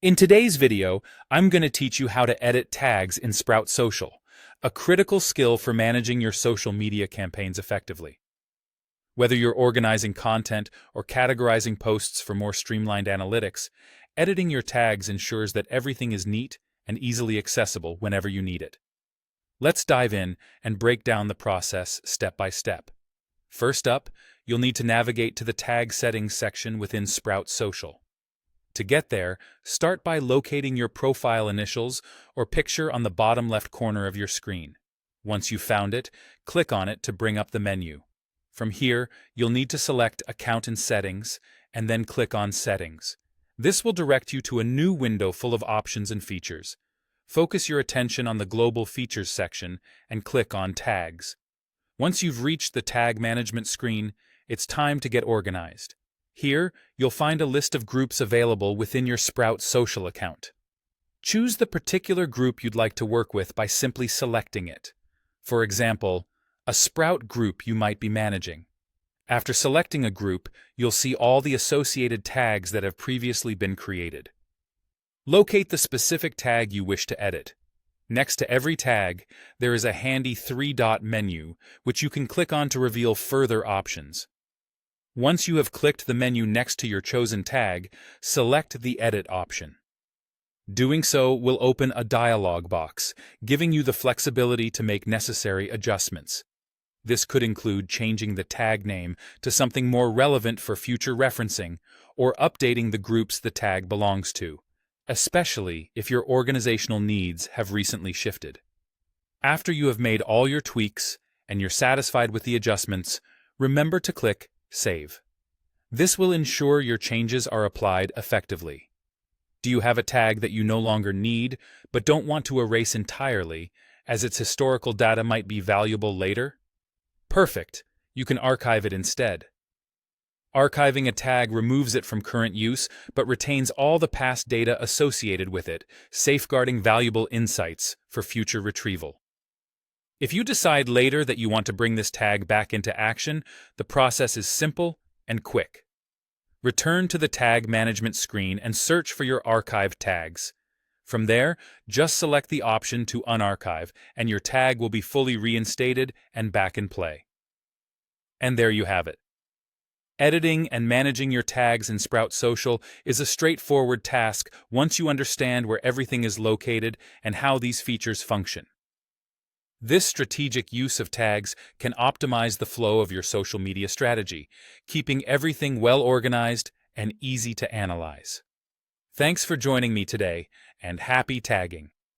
In today's video, I'm going to teach you how to edit tags in Sprout Social, a critical skill for managing your social media campaigns effectively. Whether you're organizing content or categorizing posts for more streamlined analytics, editing your tags ensures that everything is neat and easily accessible whenever you need it. Let's dive in and break down the process step by step. First up, you'll need to navigate to the Tag Settings section within Sprout Social. To get there, start by locating your profile initials or picture on the bottom left corner of your screen. Once you've found it, click on it to bring up the menu. From here, you'll need to select Account and Settings, and then click on Settings. This will direct you to a new window full of options and features. Focus your attention on the Global Features section and click on Tags. Once you've reached the tag management screen, it's time to get organized. Here, you'll find a list of groups available within your Sprout Social account. Choose the particular group you'd like to work with by simply selecting it. For example, a Sprout group you might be managing. After selecting a group, you'll see all the associated tags that have previously been created. Locate the specific tag you wish to edit. Next to every tag, there is a handy three-dot menu, which you can click on to reveal further options. Once you have clicked the menu next to your chosen tag, select the Edit option. Doing so will open a dialog box, giving you the flexibility to make necessary adjustments. This could include changing the tag name to something more relevant for future referencing, or updating the groups the tag belongs to, especially if your organizational needs have recently shifted. After you have made all your tweaks and you're satisfied with the adjustments, remember to click Save. This will ensure your changes are applied effectively. Do you have a tag that you no longer need but don't want to erase entirely, as its historical data might be valuable later? Perfect! You can archive it instead. Archiving a tag removes it from current use but retains all the past data associated with it, safeguarding valuable insights for future retrieval. If you decide later that you want to bring this tag back into action, the process is simple and quick. Return to the tag management screen and search for your archived tags. From there, just select the option to unarchive, and your tag will be fully reinstated and back in play. And there you have it. Editing and managing your tags in Sprout Social is a straightforward task once you understand where everything is located and how these features function. This strategic use of tags can optimize the flow of your social media strategy, keeping everything well organized and easy to analyze. Thanks for joining me today, and happy tagging!